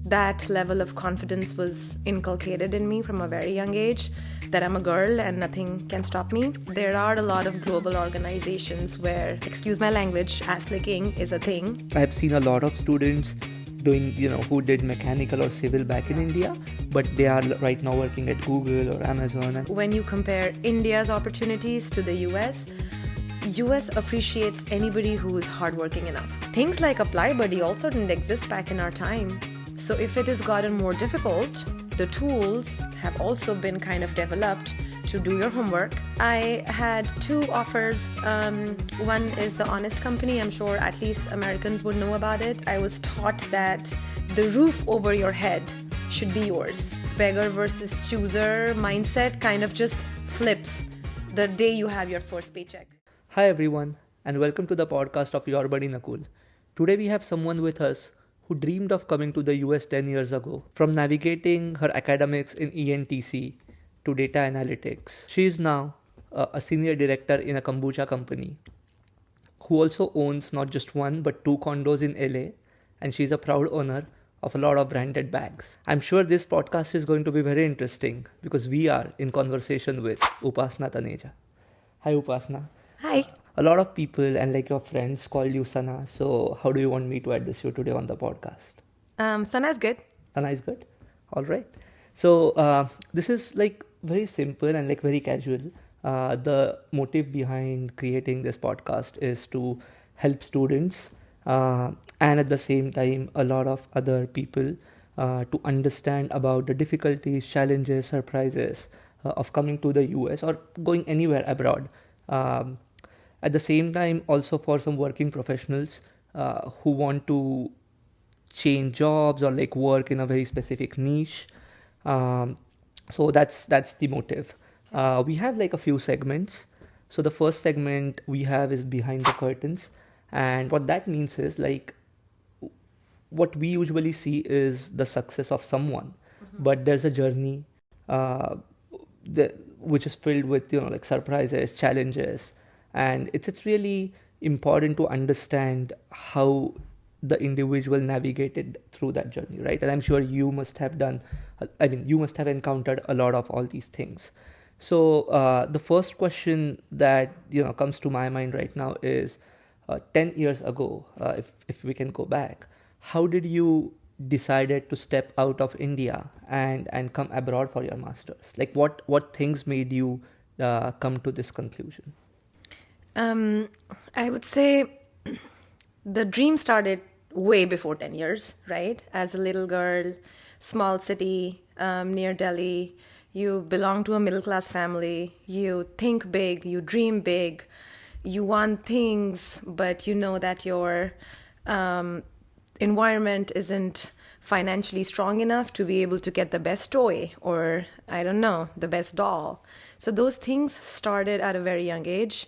that level of confidence was inculcated in me from a very young age, that I'm a girl and nothing can stop me. There are a lot of global organizations where, excuse my language, ass licking is a thing. I've seen a lot of students doing, who did mechanical or civil back in India, but they are right now working at Google or Amazon. When you compare India's opportunities to the US appreciates anybody who is hardworking enough. Things like Apply Buddy also didn't exist back in our time. So if it has gotten more difficult, the tools have also been kind of developed to do your homework. I had 2 offers. One is the Honest company. I'm sure at least Americans would know about it. I was taught that the roof over your head should be yours. Beggar versus chooser mindset kind of just flips the day you have your first paycheck. Hi everyone, and welcome to the podcast of your buddy Nakul. Today we have someone with us who dreamed of coming to the US 10 years ago. From navigating her academics in ENTC to data analytics, she is now a senior director in a Kombucha company who also owns not just 1 but 2 condos in LA, and she's a proud owner of a lot of branded bags. I'm sure this podcast is going to be very interesting because we are in conversation with Sana Taneja. Hi Upasna. Hi. A lot of people and your friends call you Sana. So how do you want me to address you today on the podcast? Sana is good. Sana is good. All right. So this is very simple and very casual. The motive behind creating this podcast is to help students and at the same time a lot of other people to understand about the difficulties, challenges, surprises of coming to the US or going anywhere abroad. At the same time, also for some working professionals who want to change jobs or work in a very specific niche. So that's the motive. We have a few segments. So the first segment we have is behind the curtains, and what that means is what we usually see is the success of someone, but there's a journey which is filled with surprises, challenges. And it's really important to understand how the individual navigated through that journey, right? And I'm sure you must have encountered a lot of all these things. So the first question that comes to my mind right now is 10 years ago, if we can go back, how did you decided to step out of India and come abroad for your master's? What things made you come to this conclusion? I would say the dream started way before 10 years, right? As a little girl, small city near Delhi, you belong to a middle-class family, you think big, you dream big, you want things, but you know that your environment isn't financially strong enough to be able to get the best toy or, I don't know, the best doll. So those things started at a very young age.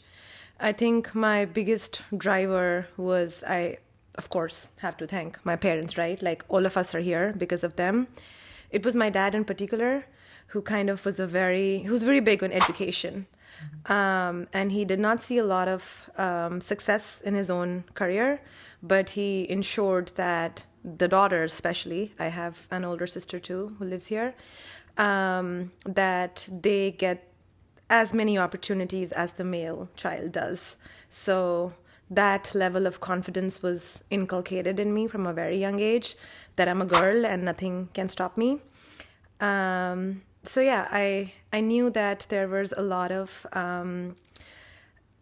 I think my biggest driver was, I, of course, have to thank my parents, right? All of us are here because of them. It was my dad in particular who kind of was who's very big on education. And he did not see a lot of success in his own career, but he ensured that the daughters, especially, I have an older sister too who lives here, that they get as many opportunities as the male child does. So that level of confidence was inculcated in me from a very young age, that I'm a girl and nothing can stop me. So yeah, I knew that there was a lot of,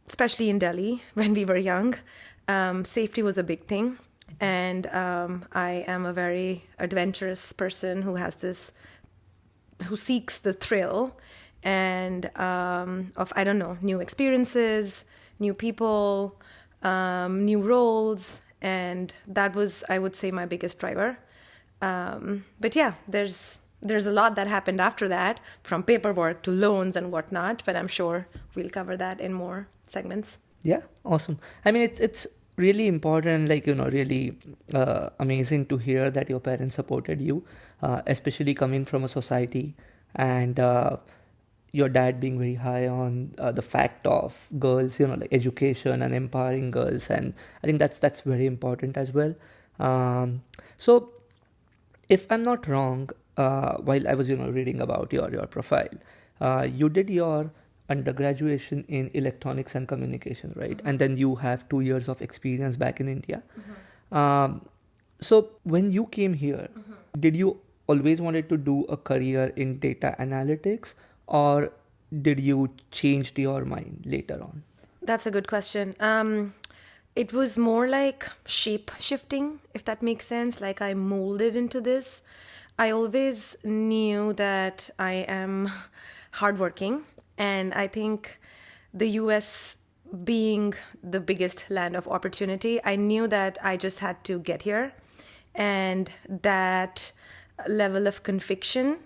especially in Delhi when we were young, safety was a big thing. And I am a very adventurous person who seeks the thrill and of, I don't know, new experiences, new people, new roles. And that was, I would say, my biggest driver. But yeah, there's a lot that happened after that, from paperwork to loans and whatnot, but I'm sure we'll cover that in more segments. Yeah, awesome. I mean, it's really important, really amazing to hear that your parents supported you, especially coming from a society and your dad being very high on the fact of girls, education and empowering girls. And I think that's very important as well. So if I'm not wrong, while I was reading about your profile, you did your undergraduation in electronics and communication, right? And then you have 2 years of experience back in India. Um, so when you came here, did you always wanted to do a career in data analytics, or did you change your mind later on? That's a good question. It was more like shape shifting, if that makes sense. Like I molded into this. I always knew that I am hardworking, and I think the US being the biggest land of opportunity, I knew that I just had to get here, and that level of conviction,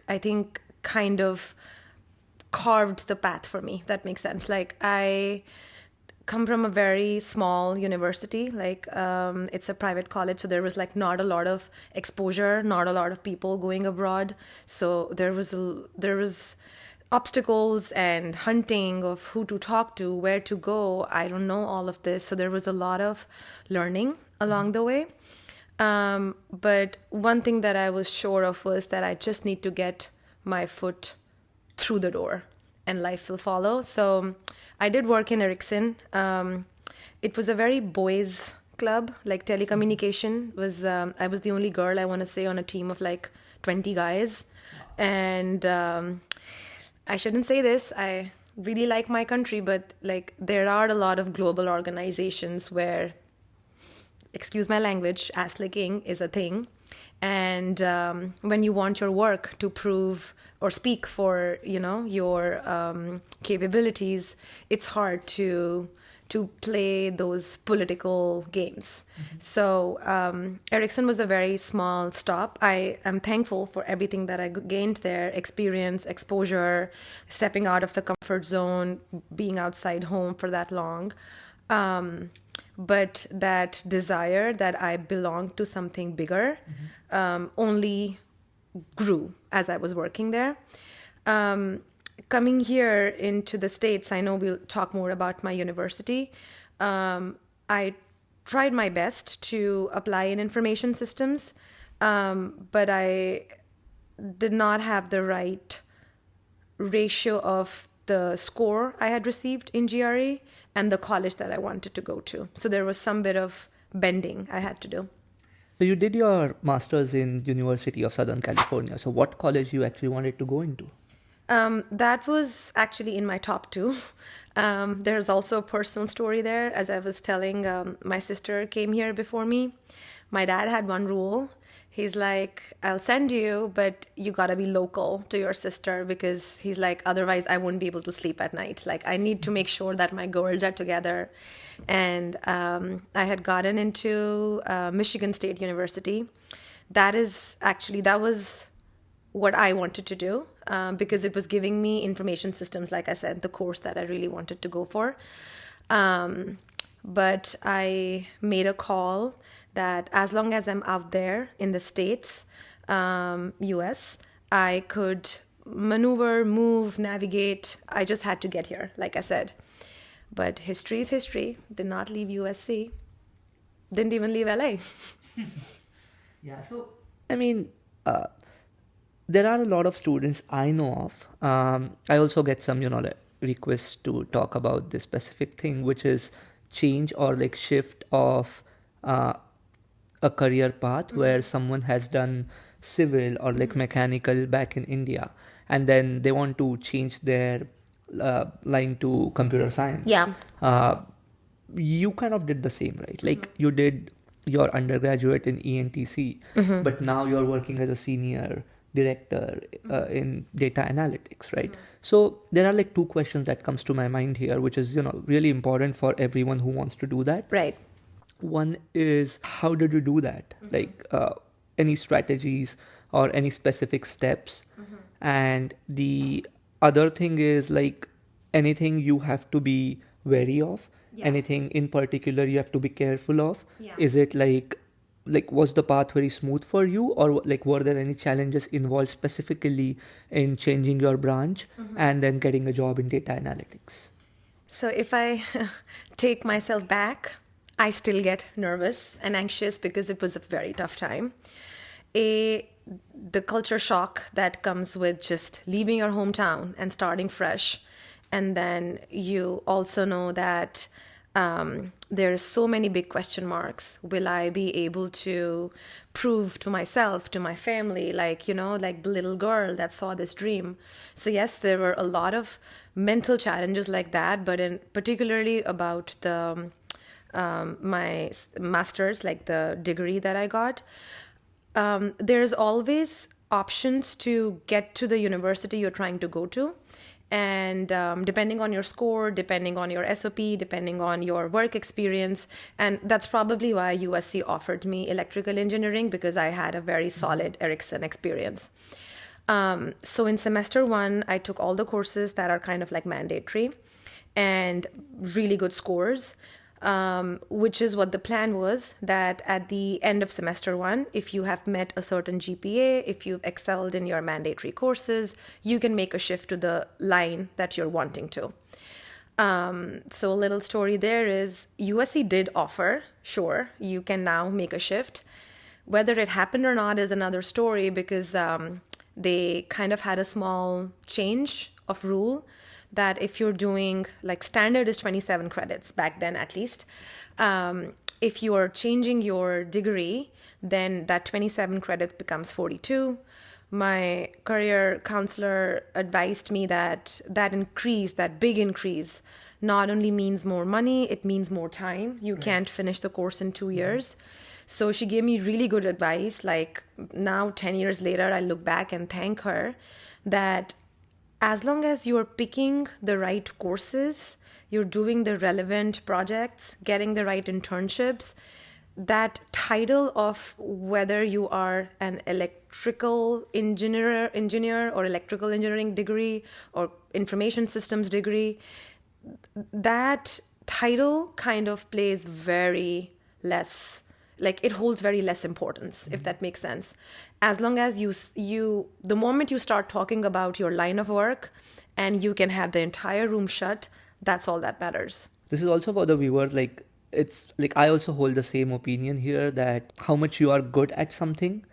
I think, kind of carved the path for me. That makes sense. Like I come from a very small university, like it's a private college, so there was like not a lot of exposure, not a lot of people going abroad, so there was obstacles and hunting of who to talk to, where to go. I don't know all of this, so there was a lot of learning along the way. But one thing that I was sure of was that I just need to get my foot through the door and life will follow. So I did work in Ericsson. It was a very boys club, like telecommunication was, I was the only girl, I want to say, on a team of like 20 guys. And I shouldn't say this, I really like my country, but like there are a lot of global organizations where, excuse my language, ass licking is a thing. And when you want your work to prove or speak for, your capabilities, it's hard to play those political games. So Ericsson was a very small stop. I am thankful for everything that I gained there: experience, exposure, stepping out of the comfort zone, being outside home for that long. But that desire that I belonged to something bigger only grew as I was working there. Coming here into the States, I know we'll talk more about my university. I tried my best to apply in information systems, but I did not have the right ratio of the score I had received in GRE and the college that I wanted to go to. So there was some bit of bending I had to do. So you did your master's in University of Southern California. So what college you actually wanted to go into? That was actually in my top two. There's also a personal story there. As I was telling, my sister came here before me. My dad had one rule. He's like, I'll send you, but you gotta be local to your sister, because he's like, otherwise I won't be able to sleep at night. Like I need to make sure that my girls are together. And I had gotten into Michigan State University. That was what I wanted to do, because it was giving me information systems, like I said, the course that I really wanted to go for. But I made a call that as long as I'm out there in the States, US, I could maneuver, move, navigate. I just had to get here, like I said. But history is history. Did not leave USC. Didn't even leave LA. Yeah, so, I mean, there are a lot of students I know of. I also get some, requests to talk about this specific thing, which is change or like shift of a career path where someone has done civil or like mechanical back in India, and then they want to change their line to computer science. Yeah. You kind of did the same, right? Like you did your undergraduate in ENTC, but now you're working as a senior director in data analytics, right? So there are like two questions that comes to my mind here, which is, really important for everyone who wants to do that. Right. One is, how did you do that? Like any strategies or any specific steps? And the other thing is like anything you have to be wary of, anything in particular you have to be careful of. Is it like was the path very smooth for you, or like were there any challenges involved specifically in changing your branch and then getting a job in data analytics? So if I take myself back, I still get nervous and anxious because it was a very tough time. the culture shock that comes with just leaving your hometown and starting fresh. And then you also know that there's so many big question marks. Will I be able to prove to myself, to my family, like, like the little girl that saw this dream? So yes, there were a lot of mental challenges like that, but particularly about the my master's, like the degree that I got. There's always options to get to the university you're trying to go to. And depending on your score, depending on your SOP, depending on your work experience. And that's probably why USC offered me electrical engineering, because I had a very solid Ericsson experience. So in semester 1, I took all the courses that are kind of like mandatory and really good scores. Which is what the plan was, that at the end of semester 1, if you have met a certain GPA, if you've excelled in your mandatory courses, you can make a shift to the line that you're wanting to. So a little story there is USC did offer, sure, you can now make a shift. Whether it happened or not is another story, because they kind of had a small change of rule that if you're doing, like, standard is 27 credits back then, at least. If you are changing your degree, then that 27 credits becomes 42. My career counselor advised me that that big increase, not only means more money, it means more time. You can't finish the course in 2 years. So she gave me really good advice. Like, now, 10 years later, I look back and thank her, that as long as you're picking the right courses, you're doing the relevant projects, getting the right internships, that title of whether you are an electrical engineer or electrical engineering degree or information systems degree, that title kind of plays very less, like, it holds very less importance, if that makes sense. As long as the moment you start talking about your line of work and you can have the entire room shut, that's all that matters. This is also for the viewers, like, it's like I also hold the same opinion here, that how much you are good at something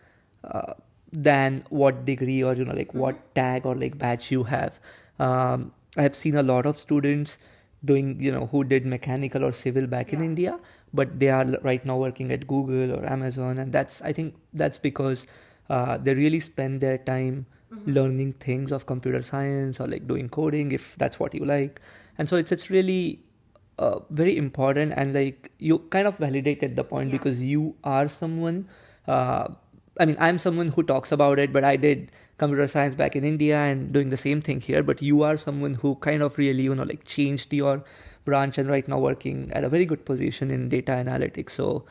than what degree or what tag or like badge you have. I have seen a lot of students doing who did mechanical or civil back in India, but they are right now working at Google or Amazon, and I think that's because they really spend their time learning things of computer science or like doing coding, if that's what you like. And so it's really very important, and like you kind of validated the point, because you are someone, I'm someone who talks about it, but I did computer science back in India and doing the same thing here, but you are someone who kind of really like changed your branch and right now working at a very good position in data analytics. So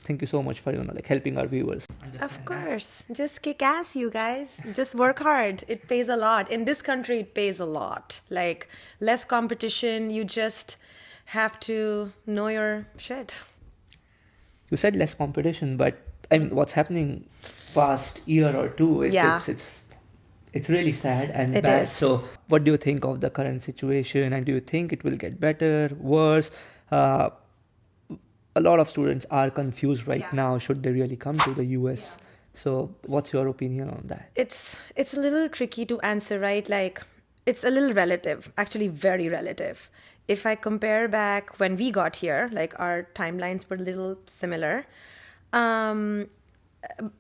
thank you so much for like helping our viewers. Of course, just kick ass, you guys. Just work hard. It pays a lot. In this country, it pays a lot. Like, less competition. You just have to know your shit. You said less competition, but I mean, what's happening past year or two, it's really sad and It bad. is. So what do you think of the current situation, and do you think it will get better, worse? A lot of students are confused right now. Should they really come to the US? So what's your opinion on that? It's a little tricky to answer, right? Like, it's a little relative, actually very relative. If I compare back when we got here, like, our timelines were a little similar.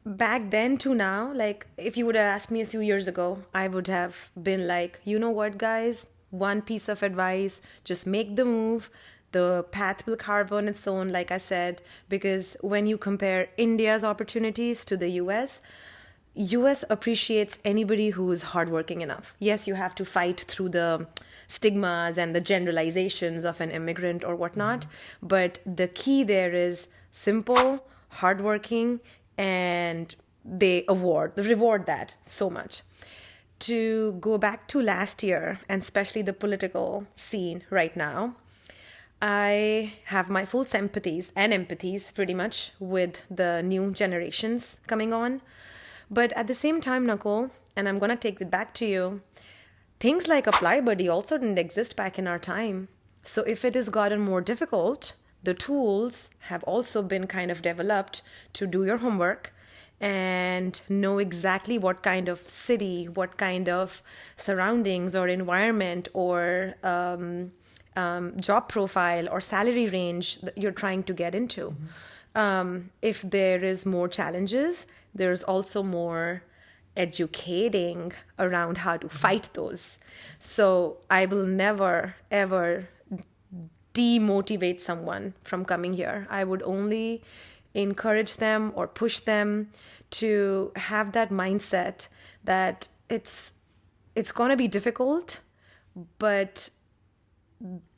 Back then to now, like, if you would have asked me a few years ago, I would have been like, you know what, guys? One piece of advice, just make the move. The path will carve on its own, like I said, because when you compare India's opportunities to the US appreciates anybody who is hardworking enough. Yes, you have to fight through the stigmas and the generalizations of an immigrant or whatnot, but the key there is simple, hardworking, and they reward that so much. To go back to last year, and especially the political scene right now, I have my full sympathies and empathies pretty much with the new generations coming on. But at the same time, Nakul, and I'm going to take it back to you, things like Apply Buddy also didn't exist back in our time. So if it has gotten more difficult, the tools have also been kind of developed to do your homework and know exactly what kind of city, what kind of surroundings or environment or job profile or salary range that you're trying to get into. If there is more challenges, there's also more educating around how to fight those. So I will never, ever demotivate someone from coming here. I would only encourage them or push them to have that mindset that it's going to be difficult, but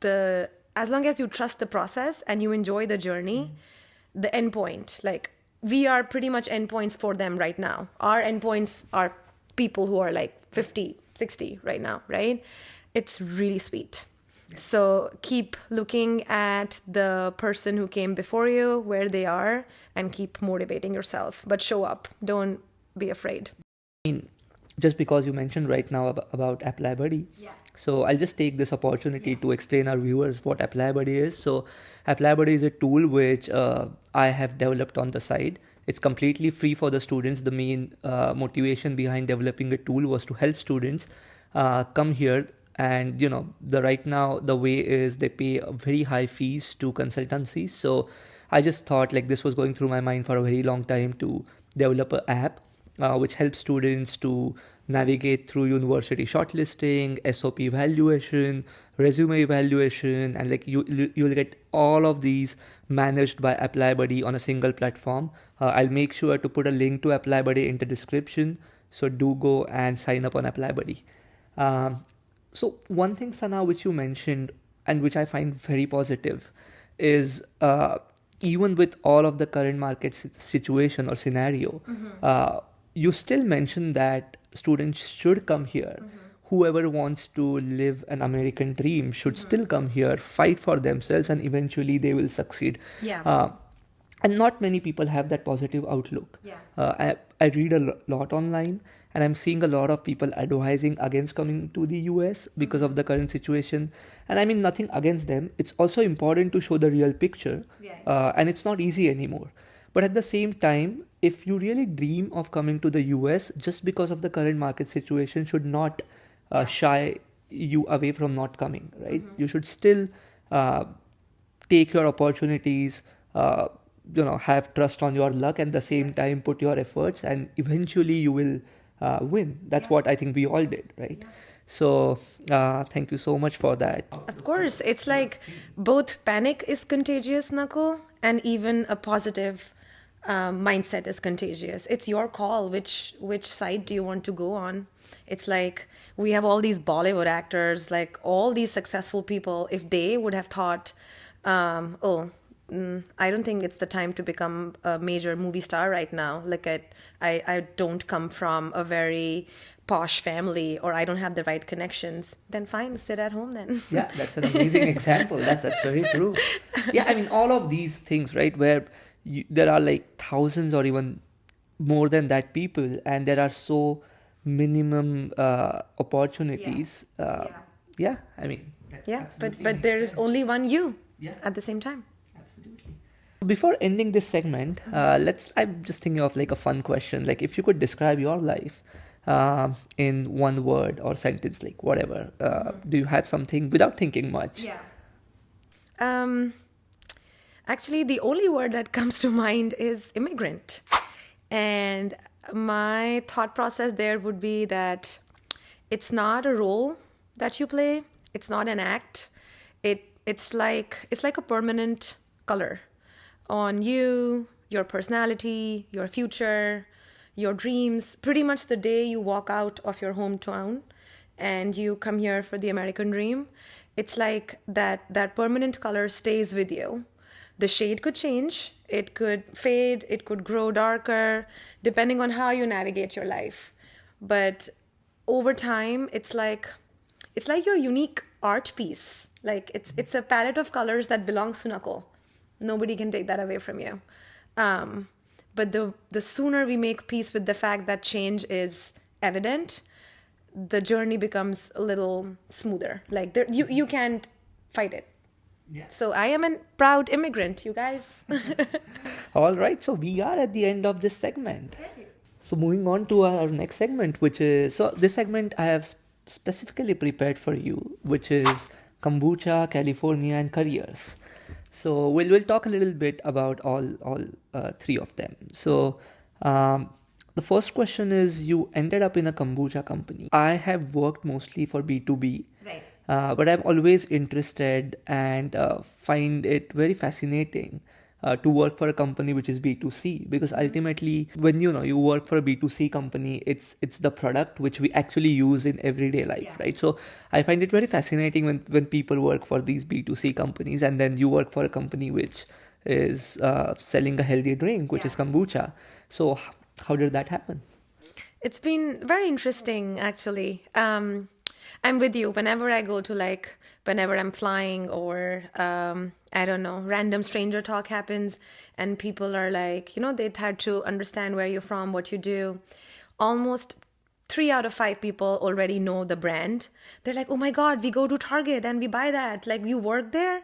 as long as you trust the process and you enjoy the journey, the endpoint, like we are pretty much endpoints for them right now. Our endpoints are people who are like 50, 60 right now, right? It's really sweet. So keep looking at the person who came before you, where they are, and keep motivating yourself. But show up. Don't be afraid. I mean, just because you mentioned right now about Apply Buddy, so I'll just take this opportunity to explain our viewers what Apply Buddy is. So Apply Buddy is a tool which I have developed on the side. It's completely free for the students. The main motivation behind developing a tool was to help students come here. And right now the way is they pay very high fees to consultancies. So I just thought like this was going through my mind for a very long time to develop an app which helps students to navigate through university shortlisting, SOP evaluation, resume evaluation, and like you'll get all of these managed by Apply Buddy on a single platform. I'll make sure to put a link to Apply Buddy in the description. So do go and sign up on Apply Buddy. So one thing, Sana, which you mentioned and which I find very positive is even with all of the current market situation or scenario, you still mention that students should come here. Whoever wants to live an American dream should still come here, fight for themselves, and eventually they will succeed. And not many people have that positive outlook. I read a lot online, and I'm seeing a lot of people advising against coming to the US because of the current situation. And I mean, nothing against them. It's also important to show the real picture. And it's not easy anymore. But at the same time, if you really dream of coming to the US, just because of the current market situation should not shy you away from not coming, right? You should still take your opportunities, have trust on your luck, and at the same time put your efforts, and eventually you will win. That's what I think we all did, right? So thank you so much for that. Of course, it's like both panic is contagious, Nakul, and even a positive mindset is contagious. It's your call. Which side do you want to go on? It's like we have all these Bollywood actors, like all these successful people. If they would have thought, I don't think it's the time to become a major movie star right now. Like I don't come from a very posh family, or I don't have the right connections. Then fine, sit at home then. Yeah, that's an amazing example. That's very true. Yeah, I mean, all of these things, right, where there are like thousands or even more than that people, and there are so minimum opportunities. I mean, but there is only one you at the same time. Before ending this segment, I'm just thinking of like a fun question. Like if you could describe your life in one word or sentence, like whatever, do you have something without thinking much? Actually, the only word that comes to mind is immigrant. And my thought process there would be that it's not a role that you play. It's not an act. It's like a permanent color on you, your personality, your future, your dreams. Pretty much the day you walk out of your hometown and you come here for the American dream, it's like that permanent color stays with you. The shade could change, it could fade, it could grow darker, depending on how you navigate your life. But over time, it's like your unique art piece. Like it's a palette of colors that belongs to Nakul. Nobody can take that away from you. But the sooner we make peace with the fact that change is evident, the journey becomes a little smoother. Like you can't fight it. Yeah. So I am a proud immigrant, you guys. All right, so we are at the end of this segment. So moving on to our next segment, which is, so this segment I have specifically prepared for you, which is Kombucha, California, and careers. So we'll talk a little bit about all three of them. So um, the first question is, you ended up in a kombucha company. I have worked mostly for B2B, Right. but I'm always interested and find it very fascinating to work for a company which is B2C, because ultimately when you work for a B2C company, it's the product which we actually use in everyday life, Yeah. right? So I find it very fascinating when people work for these B2C companies and then you work for a company which is selling a healthy drink, which is Yeah. kombucha. So how did that happen? It's been very interesting, actually. I'm with you. Whenever I go to whenever I'm flying or I don't know, random stranger talk happens, and people are like, they'd had to understand where you're from, what you do. Almost 3 out of 5 people already know the brand. They're like, oh my God, we go to Target and we buy that. Like, you work there?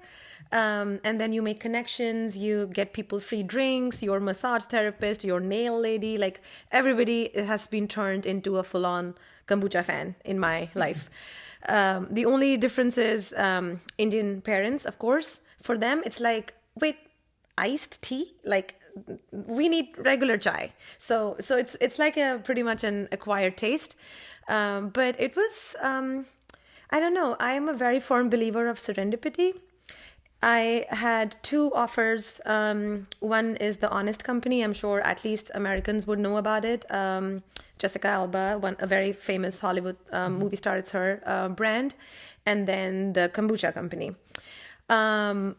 And then you make connections, you get people free drinks, your massage therapist, your nail lady, like everybody has been turned into a full-on kombucha fan in my life. The only difference is Indian parents, of course. For them, it's like, wait, iced tea? Like, we need regular chai. So it's like a pretty much an acquired taste. But it was, I don't know, I am a very firm believer of serendipity. I had 2 offers. One is the Honest Company. I'm sure at least Americans would know about it. Jessica Alba, a very famous Hollywood movie star, it's her brand. And then the Kombucha Company. Um,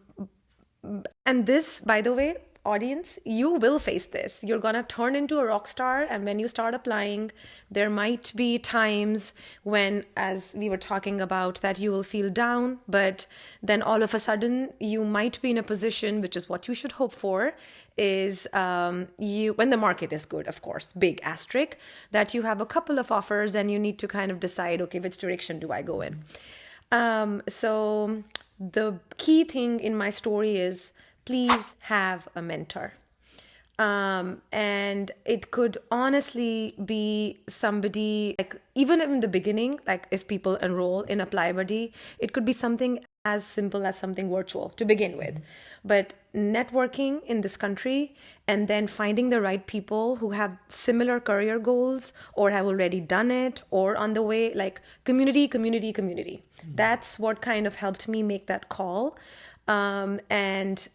and this, by the way, audience, you will face this. You're going to turn into a rock star. And when you start applying, there might be times when, as we were talking about, that you will feel down. But then all of a sudden, you might be in a position, which is what you should hope for, is when the market is good, of course, big asterisk, that you have a couple of offers and you need to kind of decide, okay, which direction do I go in? So the key thing in my story is, please have a mentor. And it could honestly be somebody, like, even in the beginning, like if people enroll in Apply Buddy, it could be something as simple as something virtual to begin with. But networking in this country and then finding the right people who have similar career goals or have already done it or on the way, like community. That's what kind of helped me make that call. And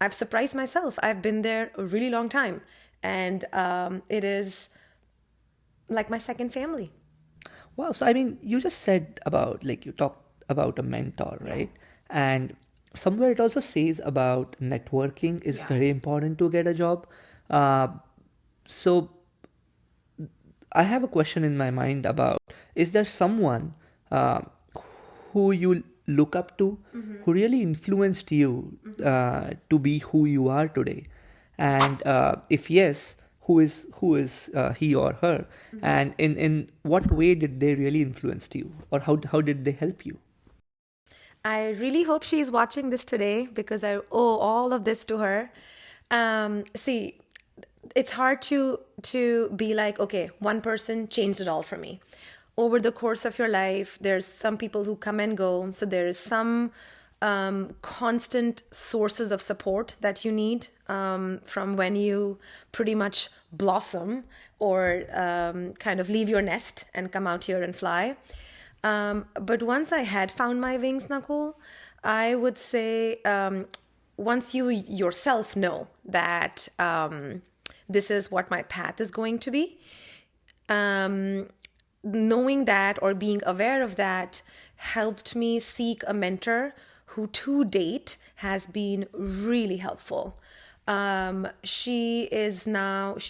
I've surprised myself. I've been there a really long time, and it is like my second family. Wow. So, I mean, you just said about, like, you talked about a mentor, right? And somewhere it also says about networking is very important to get a job. Uh, so, I have a question in my mind about, is there someone who you look up to, who really influenced you to be who you are today? And if yes, who is he or her? And in what way did they really influence you, or how did they help you? I really hope she's watching this today because I owe all of this to her. See, it's hard to be like, okay, one person changed it all for me. Over the course of your life, there's some people who come and go. So there is some constant sources of support that you need from when you pretty much blossom or kind of leave your nest and come out here and fly. But once I had found my wings, Nakul, I would say once you yourself know that this is what my path is going to be, knowing that or being aware of that helped me seek a mentor who to date has been really helpful. She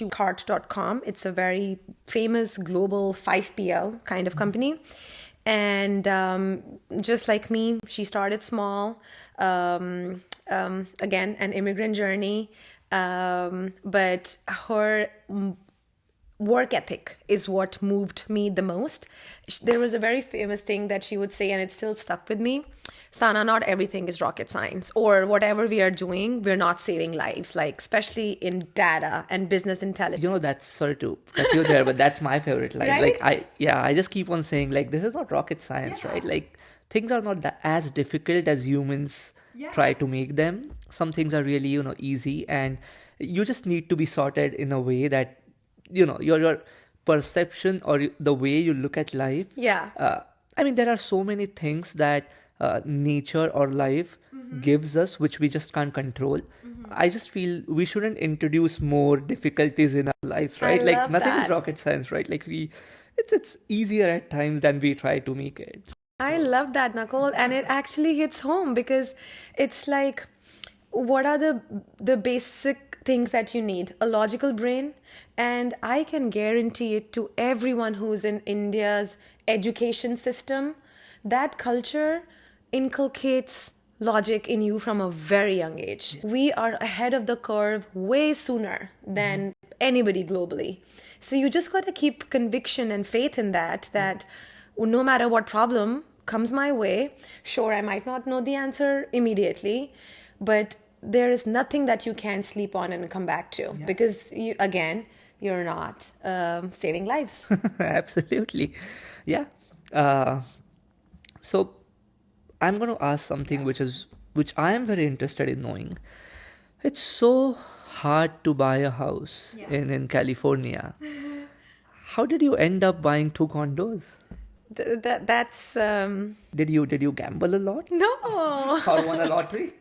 cart.com. It's a very famous global 5PL kind of company. And just like me, she started small. Again, an immigrant journey. But work ethic is what moved me the most. There was a very famous thing that she would say, and it still stuck with me. Sana, not everything is rocket science, or whatever we are doing, we're not saving lives, like especially in data and business intelligence. You know, that's, sorry to cut you there, but that's my favorite line. Right? Like, I just keep on saying, like, this is not rocket science, right? Like, things are not that as difficult as humans try to make them. Some things are really, easy, and you just need to be sorted in a way that, your perception or the way you look at life. I mean, there are so many things that nature or life gives us which we just can't control. I just feel we shouldn't introduce more difficulties in our lives, right? I Like, love nothing that. is rocket science, right? Like, it's easier at times than we try to make it. I love that, Nakul, and it actually hits home because it's like, what are the basic things that you need? A logical brain, and I can guarantee it to everyone who's in India's education system, that culture inculcates logic in you from a very young age. We are ahead of the curve way sooner than anybody globally. So you just got to keep conviction and faith in that no matter what problem comes my way, sure, I might not know the answer immediately, but there is nothing that you can't sleep on and come back to, because you're not saving lives. Absolutely. Yeah. So I'm going to ask something which I am very interested in knowing. It's so hard to buy a house in California. How did you end up buying 2 condos? That's Did you gamble a lot no. or won a lottery?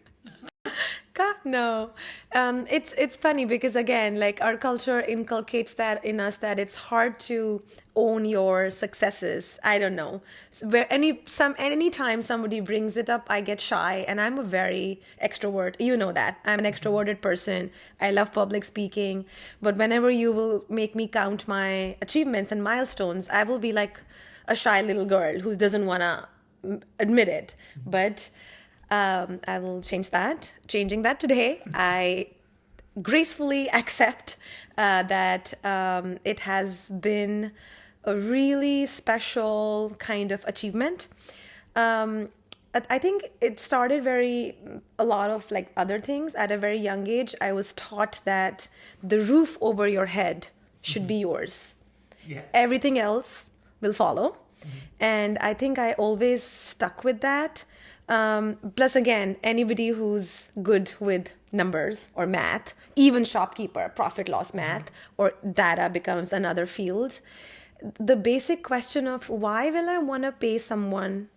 God, no. It's funny because, again, like, our culture inculcates that in us, that it's hard to own your successes. I don't know. Where anytime somebody brings it up, I get shy, and I'm a very extrovert. You know that. I'm an extroverted person. I love public speaking. But whenever you will make me count my achievements and milestones, I will be like a shy little girl who doesn't want to admit it. But I will changing that today. I gracefully accept that it has been a really special kind of achievement. I think it started a lot of like other things. At a very young age, I was taught that the roof over your head should be yours. Everything else will follow. And I think I always stuck with that. Plus, again, anybody who's good with numbers or math, even shopkeeper, profit loss math, or data becomes another field. The basic question of why will I want to pay someone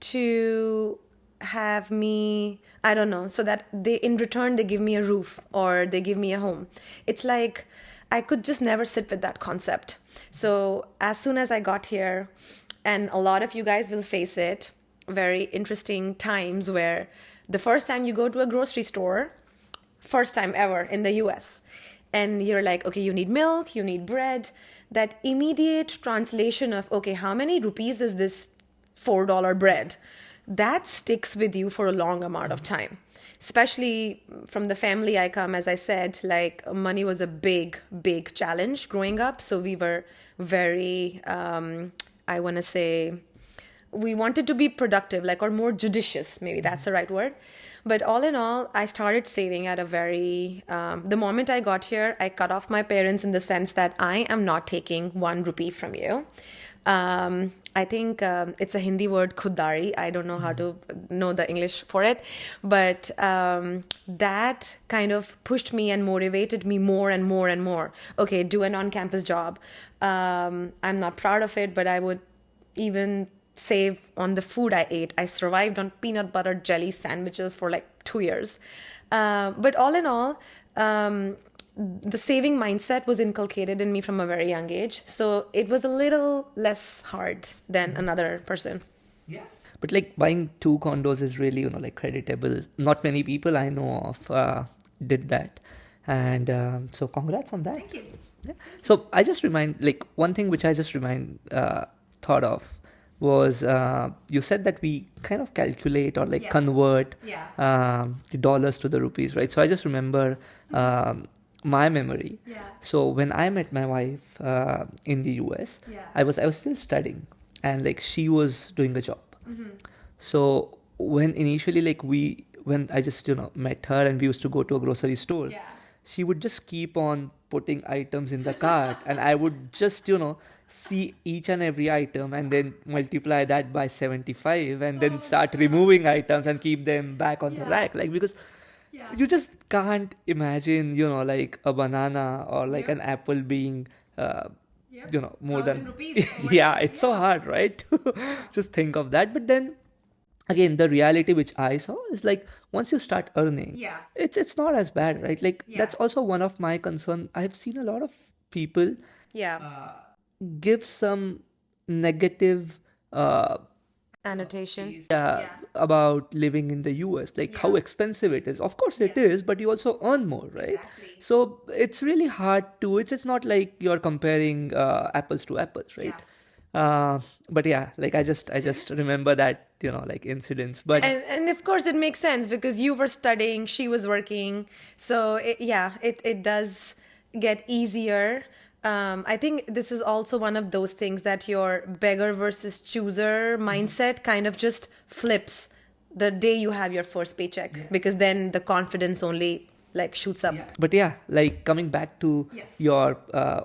to have me, I don't know, so that in return they give me a roof or they give me a home. It's like I could just never sit with that concept. So as soon as I got here, and a lot of you guys will face it, very interesting times where the first time you go to a grocery store, first time ever in the US, and you're like, okay, you need milk, you need bread, that immediate translation of, okay, how many rupees is this $4 bread? That sticks with you for a long amount of time. Especially from the family I come, as I said, like, money was a big, big challenge growing up. So we were very, I want to say, we wanted to be productive, like, or more judicious, maybe that's the right word. But all in all, I started saving at a very, the moment I got here, I cut off my parents in the sense that I am not taking 1 rupee from you. I think it's a Hindi word, khudari. I don't know how to know the English for it. But that kind of pushed me and motivated me more and more and more. Okay, do an on-campus job. I'm not proud of it, but I would even save on the food I ate. I survived on peanut butter jelly sandwiches for like 2 years. But all in all, the saving mindset was inculcated in me from a very young age. So it was a little less hard than another person. Yeah. But like buying 2 condos is really, like creditable. Not many people I know of did that. And so congrats on that. Thank you. Yeah. So I just one thing which I just thought of was you said that we kind of calculate or convert the dollars to the rupees, right? So I just remember my memory. Yeah. So when I met my wife in the US, Yeah. I was still studying, and like she was doing a job. Mm-hmm. So when initially when I just met her and we used to go to a grocery store, Yeah. she would just keep on putting items in the cart, and I would just see each and every item and then multiply that by 75 and then start removing items and keep them back on the Yeah. rack, like, because Yeah. you just can't imagine like a banana or like Yep. an apple being more 1,000 than rupees or yeah, whatever. it's so Yeah. hard, right? To just think of that. But then again, the reality which I saw is like once you start earning, Yeah. it's not as bad, right? Like Yeah. that's also one of my concern. I've seen a lot of people Yeah. give some negative Annotation. yeah, about living in the US, like how Yeah. expensive it is. Of course it Yeah. is, but you also earn more, right? Exactly. So it's really hard to, it's not like you're comparing apples to apples, right? But yeah, like I just remember that, like incidents. But And of course it makes sense because you were studying, she was working. So it does get easier. I think this is also one of those things that your beggar versus chooser mindset kind of just flips the day you have your first paycheck, because then the confidence only like shoots up. But yeah, like coming back to Yes. your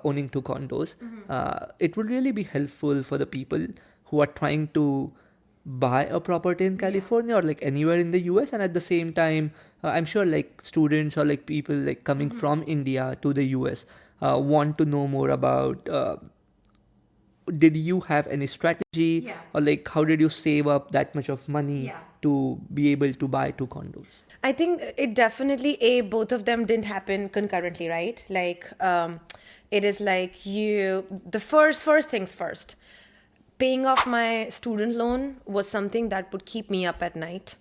owning two condos, it would really be helpful for the people who are trying to buy a property in California or like anywhere in the US, and at the same time, I'm sure like students or like people like coming from India to the US want to know more about. Did you have any strategy, or like how did you save up that much of money to be able to buy two condos? I think it definitely, both of them didn't happen concurrently, right? Like, it is like the first things first. Paying off my student loan was something that would keep me up at night.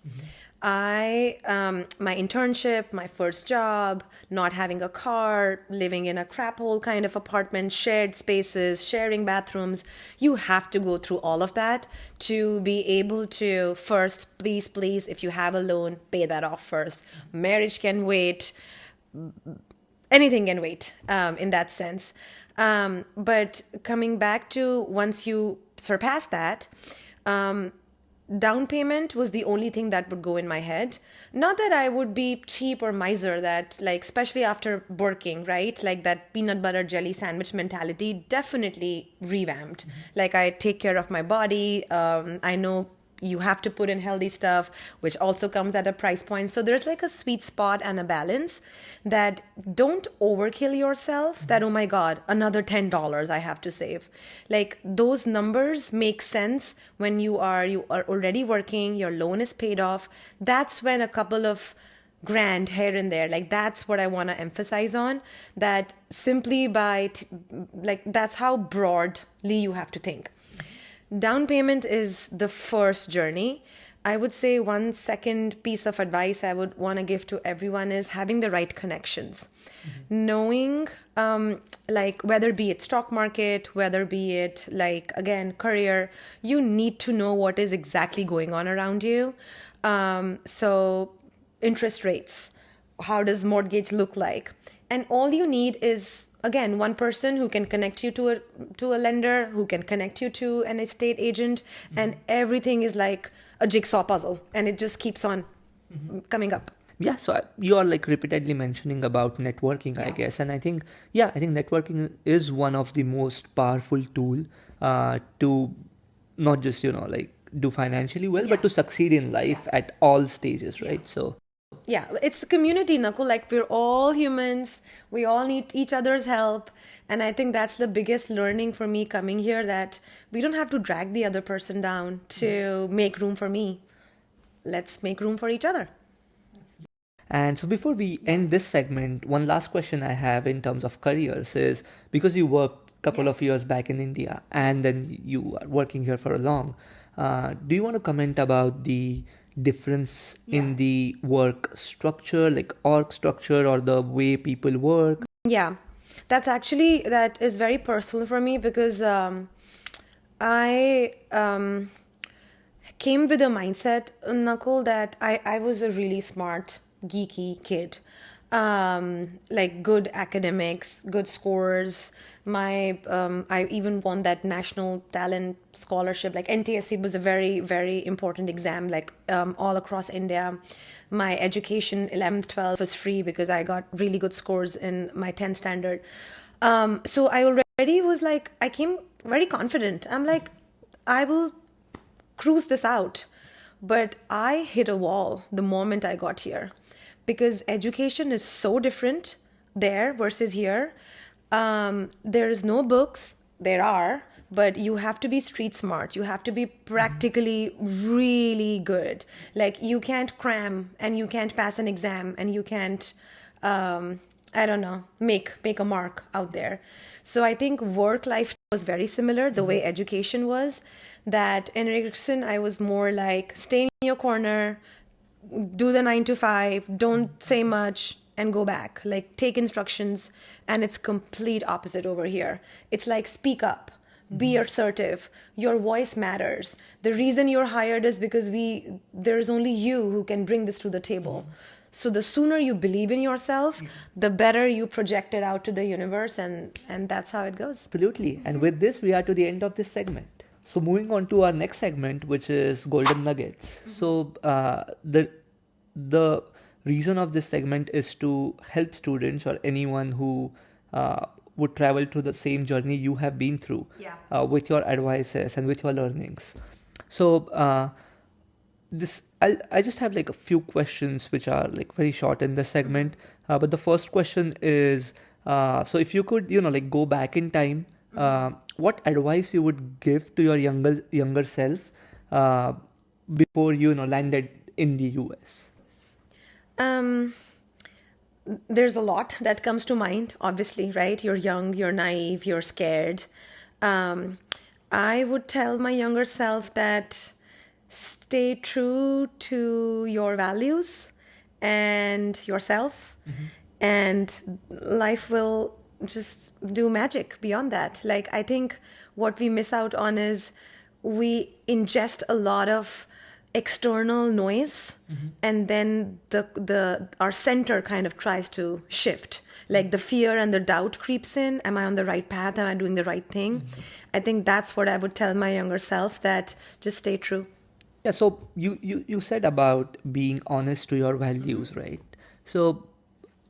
My internship, my first job, not having a car, living in a crap hole kind of apartment, shared spaces, sharing bathrooms. You have to go through all of that to be able to first, please, if you have a loan, pay that off first. Marriage can wait. Anything can wait in that sense. But coming back to once you surpass that, down payment was the only thing that would go in my head. Not that I would be cheap or miser, that like, especially after working, right? Like that peanut butter jelly sandwich mentality definitely revamped. Like I take care of my body. I know you have to put in healthy stuff, which also comes at a price point. So there's like a sweet spot and a balance that don't overkill yourself, that, oh my God, another $10 I have to save. Like those numbers make sense when you are already working, your loan is paid off. That's when a couple of grand here and there, like that's what I want to emphasize on, that simply like that's how broadly you have to think. Down payment is the first journey. I would say one second piece of advice I would want to give to everyone is having the right connections. Knowing, like whether be it stock market, whether be it like, again, career, you need to know what is exactly going on around you. So interest rates, how does mortgage look like? And all you need is, again, one person who can connect you to a lender, who can connect you to an estate agent, and everything is like a jigsaw puzzle, and it just keeps on coming up. Yeah, so you are like repeatedly mentioning about networking, I guess, and I think networking is one of the most powerful tool to not just like do financially well, but to succeed in life at all stages, right? So yeah, it's the community, Nakul. Like we're all humans. We all need each other's help. And I think that's the biggest learning for me coming here, that we don't have to drag the other person down to make room for me. Let's make room for each other. And so before we end this segment, one last question I have in terms of careers is, because you worked a couple of years back in India and then you are working here for a long, do you want to comment about the difference in the work structure, like org structure, or the way people work? Yeah, that is very personal for me, because I came with a mindset, Nakul, that I was a really smart, geeky kid. like good academics, good scores. I even won that national talent scholarship. Like NTSC was a very, very important exam, like all across India. My education, 11th, 12th was free because I got really good scores in my 10th standard. So I already was like, I came very confident. I'm like, I will cruise this out. But I hit a wall the moment I got here because education is so different there versus here. There's no books, there are, but you have to be street smart. You have to be practically really good. Like you can't cram and you can't pass an exam and you can't, I don't know, make a mark out there. So I think work life was very similar, the way education was. That in Ericsson, I was more like stay in your corner, do the 9 to 5, don't say much, and go back. Like take instructions, and it's complete opposite over here. It's like speak up, be assertive. Your voice matters. The reason you're hired is because there's only you who can bring this to the table. So the sooner you believe in yourself, the better you project it out to the universe, and that's how it goes. Absolutely. And with this, we are to the end of this segment. So moving on to our next segment, which is Golden Nuggets. So the reason of this segment is to help students or anyone who would travel through the same journey you have been through with your advices and with your learnings. So I just have like a few questions which are like very short in this segment. But the first question is, so if you could, like go back in time, what advice you would give to your younger self before you landed in the US? There's a lot that comes to mind, obviously, right? You're young, you're naive, you're scared. I would tell my younger self that stay true to your values and yourself, and life will just do magic beyond that. Like, I think what we miss out on is we ingest a lot of external noise, and then our center kind of tries to shift. Like the fear and the doubt creeps in. Am I on the right path? Am I doing the right thing? I think that's what I would tell my younger self, that just stay true. Yeah, so you said about being honest to your values, right? So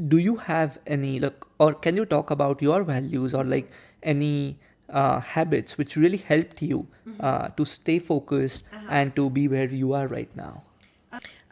do you have any, or can you talk about your values or like any habits which really helped you to stay focused and to be where you are right now?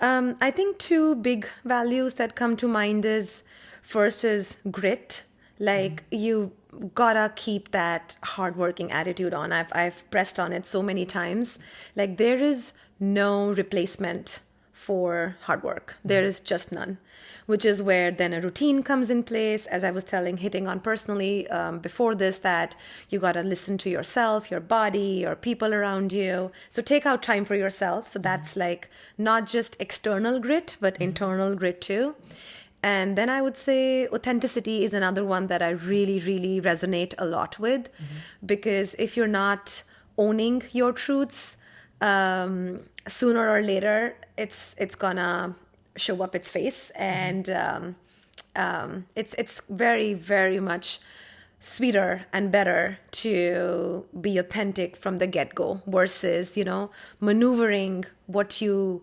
I think two big values that come to mind is, first is grit. Like you gotta keep that hardworking attitude on. I've pressed on it so many times. Like there is no replacement for hard work. There is just none, which is where then a routine comes in place. As I was hitting on personally before this, that you got to listen to yourself, your body, your people around you. So take out time for yourself. So that's like not just external grit, but internal grit too. And then I would say authenticity is another one that I really, really resonate a lot with, because if you're not owning your truths, sooner or later, it's gonna show up its face, and it's very, very much sweeter and better to be authentic from the get-go versus maneuvering what you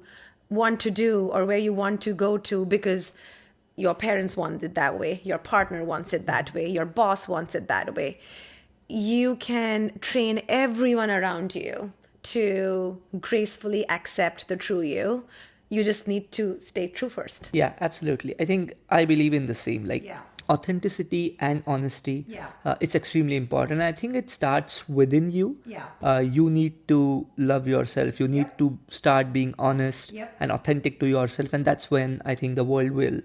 want to do or where you want to go to because your parents want it that way, your partner wants it that way, your boss wants it that way. You can train everyone around you to gracefully accept the true you. You just need to stay true first. Yeah, absolutely. I think I believe in the same, authenticity and honesty. It's extremely important. I think it starts within you. You need to love yourself. You need to start being honest and authentic to yourself. And that's when I think the world will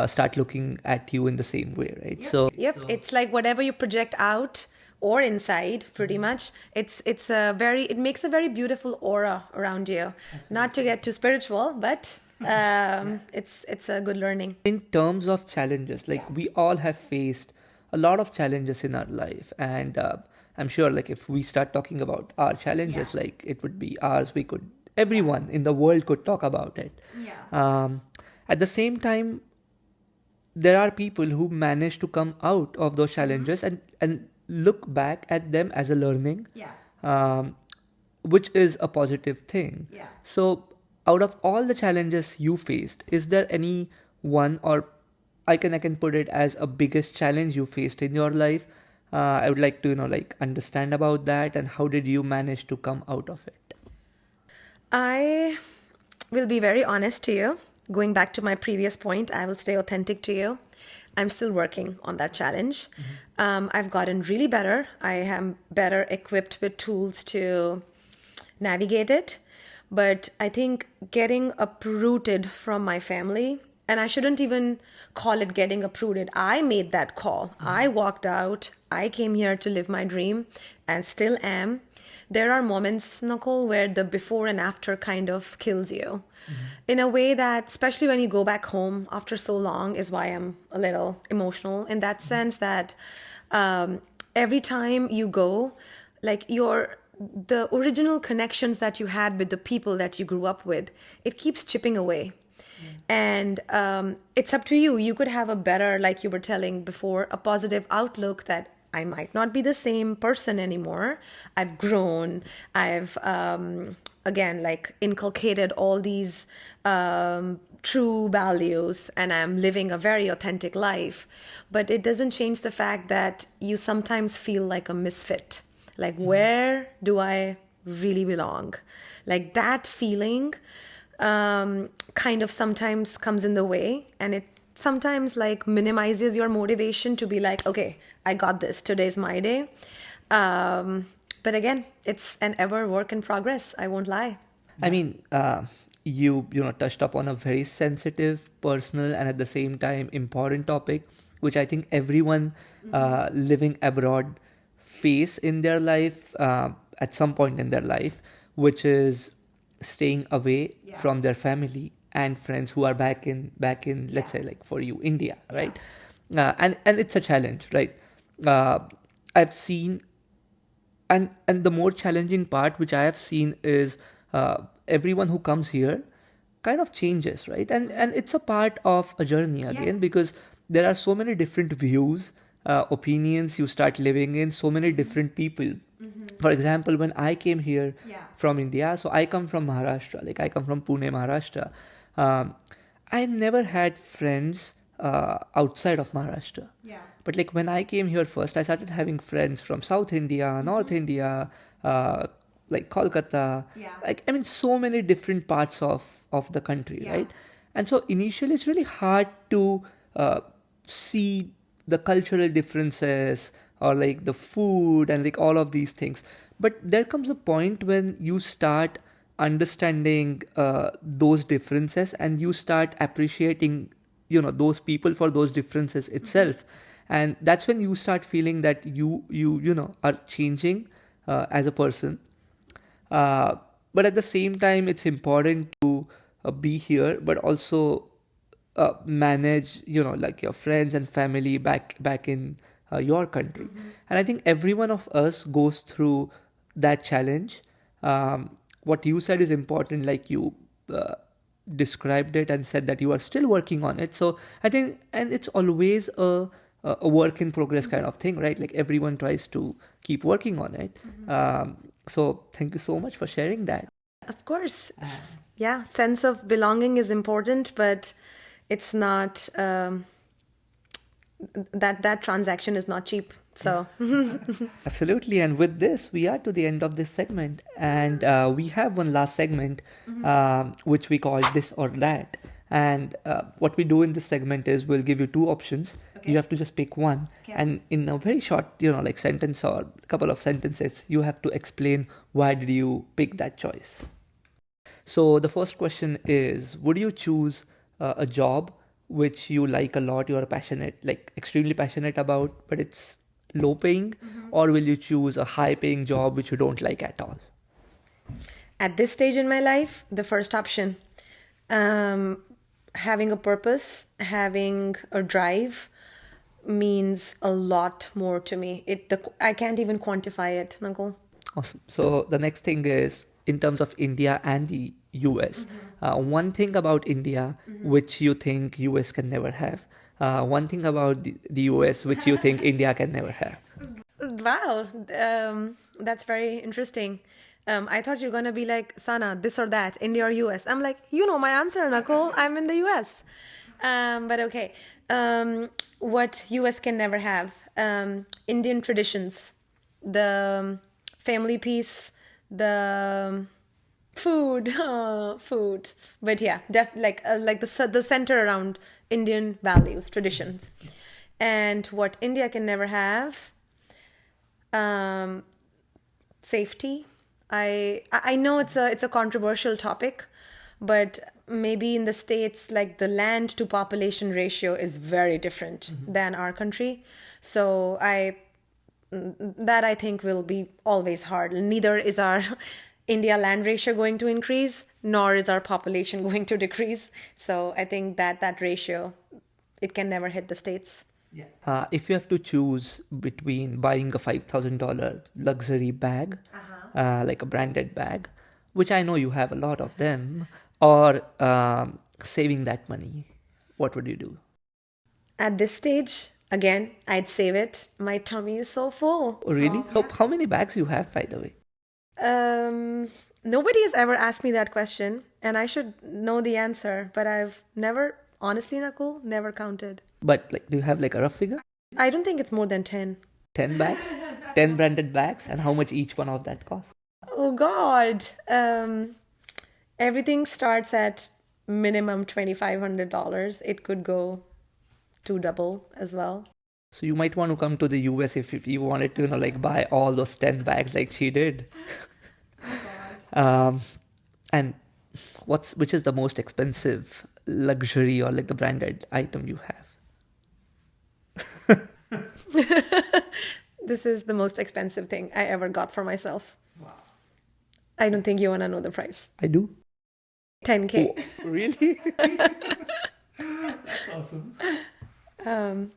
start looking at you in the same way, right? So it's like whatever you project out or inside, pretty much, it makes a very beautiful aura around you. Absolutely. Not to get too spiritual, but it's a good learning. In terms of challenges, we all have faced a lot of challenges in our life, and I'm sure if we start talking about our challenges, it would be ours. Everyone in the world could talk about it. At the same time, there are people who manage to come out of those challenges and look back at them as a learning, um, which is a positive thing. So, out of all the challenges you faced, is there any one, or I can put it as a biggest challenge you faced in your life? I would like to like understand about that, and how did you manage to come out of it? I will be very honest to you. Going back to my previous point, I will stay authentic to you. I'm still working on that challenge. I've gotten really better. I am better equipped with tools to navigate it. But I think getting uprooted from my family, and I shouldn't even call it getting uprooted. I made that call. I walked out. I came here to live my dream and still am. There are moments, Nakul, where the before and after kind of kills you in a way that, especially when you go back home after so long, is why I'm a little emotional in that sense that every time you go, like the original connections that you had with the people that you grew up with, it keeps chipping away. And it's up to you. You could have a better, like you were telling before, a positive outlook that I might not be the same person anymore. I've grown. I've, again, like inculcated all these true values, and I'm living a very authentic life. But it doesn't change the fact that you sometimes feel like a misfit. Like, where do I really belong? Like that feeling kind of sometimes comes in the way, and it sometimes like minimizes your motivation to be like, okay, I got this. Today's my day. But again, it's an ever work in progress. I won't lie. I mean, you touched upon a very sensitive, personal, and at the same time important topic, which I think everyone living abroad face in their life at some point in their life, which is staying away from their family and friends who are back in let's say, like for you, India, right? And it's a challenge, right? I've seen, and the more challenging part which I have seen is everyone who comes here kind of changes, right? And it's a part of a journey again, because there are so many different views, opinions you start living in, so many different people. For example, when I came here from India, so I come from Maharashtra, like I come from Pune, Maharashtra. I never had friends outside of Maharashtra. But like when I came here first, I started having friends from South India, North India, like Kolkata. Like, I mean, so many different parts of the country, right? And so initially it's really hard to see the cultural differences or like the food and like all of these things. But there comes a point when you start understanding those differences, and you start appreciating those people for those differences itself. And that's when you start feeling that you are changing as a person. But at the same time, it's important to be here, but also manage like your friends and family back in your country. And I think every one of us goes through that challenge. What you said is important, like you described it and said that you are still working on it. So I think, and it's always a work in progress kind of thing, right? Like everyone tries to keep working on it. So thank you so much for sharing that. Of course. Yeah, sense of belonging is important, but it's not, that transaction is not cheap. So Absolutely. And with this, we are to the end of this segment, and we have one last segment, which we call This or That. And what we do in this segment is we'll give you two options. You have to just pick one. And in a very short, like sentence or a couple of sentences, you have to explain why did you pick that choice. So the first question is, would you choose a job which you like a lot, you are passionate, like extremely passionate about, but it's low paying, or will you choose a high paying job which you don't like at all? at this stage in my life, the first option, having a purpose, having a drive means a lot more to me. I can't even quantify it, Nakul. Awesome. So the next thing is, in terms of India and the US, one thing about India which you think US can never have, one thing about the US which you think India can never have. Wow, that's very interesting. I thought you're gonna be like, Sana, this or that, India or US. I'm like, you know my answer, Nakul. I'm in the US. But okay, what US can never have? Indian traditions, the family piece, the food, food. But yeah, like the center around Indian values, traditions, and what India can never have. Safety. I know it's a controversial topic, but maybe in the States, like the land to population ratio is very different than our country. So I think will be always hard. Neither is our India land ratio going to increase, nor is our population going to decrease. So I think that ratio, it can never hit the States. Yeah. If you have to choose between buying a $5,000 luxury bag, like a branded bag, which I know you have a lot of them, or saving that money, what would you do? At this stage, again, I'd save it. My tummy is so full. Oh, really? How many bags you have, by the way? Nobody has ever asked me that question, and I should know the answer, but I've never, honestly, Nakul, never counted. But like, do you have like a rough figure? I don't think it's more than 10. 10 bags? 10 branded bags? And how much each one of that costs? Oh, God. Everything starts at minimum $2,500. It could go to double as well. So you might want to come to the US if you wanted to, like buy all those 10 bags like she did. And which is the most expensive luxury or like the branded item you have? This is the most expensive thing I ever got for myself. Wow. I don't think you want to know the price. I do. 10K. Oh, really? That's awesome.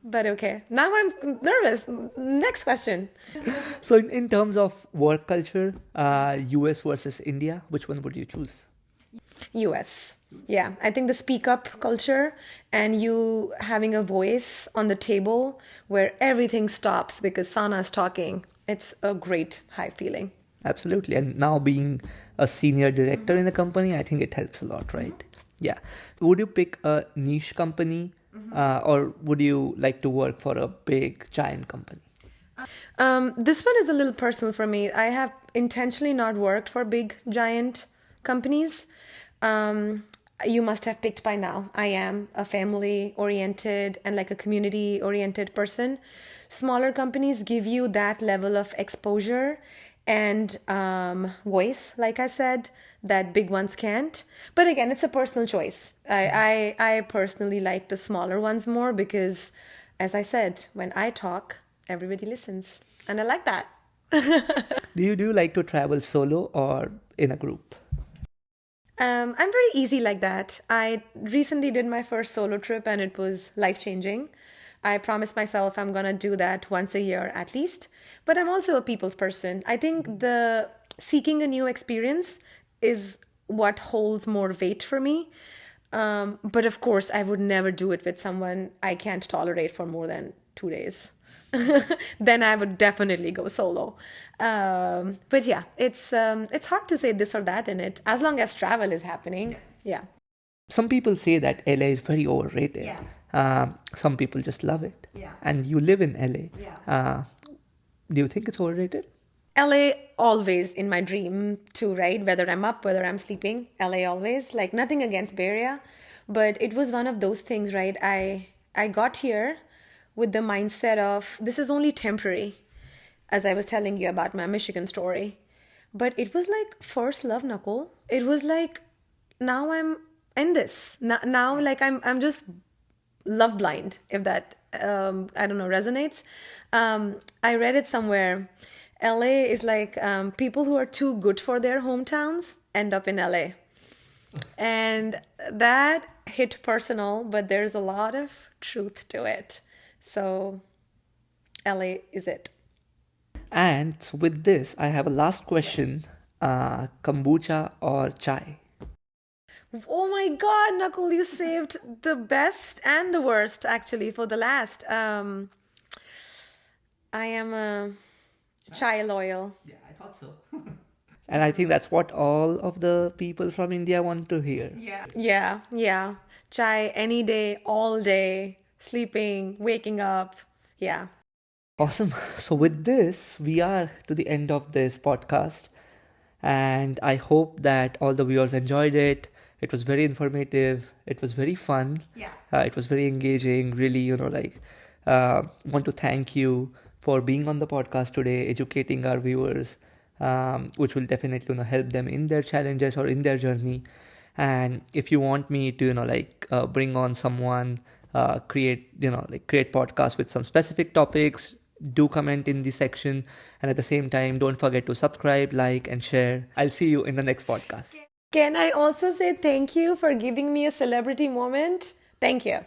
But okay. Now I'm nervous. Next question. So in terms of work culture, US versus India, which one would you choose? US. Yeah, I think the speak up culture and you having a voice on the table where everything stops because Sana's talking, it's a great high feeling. Absolutely. And now being a senior director in the company, I think it helps a lot, right? Yeah. Would you pick a niche company or would you like to work for a big giant company? This one is a little personal for me. I have intentionally not worked for big giant companies. You must have picked by now. I am a family-oriented and like a community-oriented person. Smaller companies give you that level of exposure and voice, like I said, that big ones can't. But again, it's a personal choice. I personally like the smaller ones more because, as I said, when I talk, everybody listens. And I like that. Do you like to travel solo or in a group? I'm very easy like that. I recently did my first solo trip and it was life-changing. I promised myself I'm going to do that once a year at least. But I'm also a people's person. I think the seeking a new experience is what holds more weight for me. But of course, I would never do it with someone I can't tolerate for more than 2 days. Then I would definitely go solo. But yeah, it's hard to say this or that in it, as long as travel is happening. Yeah. Some people say that LA is very overrated. Yeah. Some people just love it. Yeah. And you live in LA. Yeah. Do you think it's overrated? LA always in my dream too, right? Whether I'm up, whether I'm sleeping, LA always. Like nothing against Bay Area, but it was one of those things, right? I got here with the mindset of this is only temporary, as I was telling you about my Michigan story. But it was like first love, Nakul. It was like now I'm in this. Now like I'm just love blind, if that I don't know resonates. I read it somewhere. LA is like people who are too good for their hometowns end up in LA. And that hit personal, but there's a lot of truth to it. So LA is it. And so with this, I have a last question. Kombucha or chai? Oh my God, Nakul, you saved the best and the worst actually for the last. I am a chai loyal. Yeah, I thought so. And I think that's what all of the people from India want to hear. Yeah, yeah. Chai any day, all day, sleeping, waking up. Yeah. Awesome. So, with this, we are to the end of this podcast. And I hope that all the viewers enjoyed it. It was very informative. It was very fun. Yeah. It was very engaging. Really, want to thank you for being on the podcast today, educating our viewers, which will definitely, help them in their challenges or in their journey. And if you want me to, bring on someone, create podcasts with some specific topics, do comment in the section. And at the same time, don't forget to subscribe, like, and share. I'll see you in the next podcast. Can I also say thank you for giving me a celebrity moment? Thank you.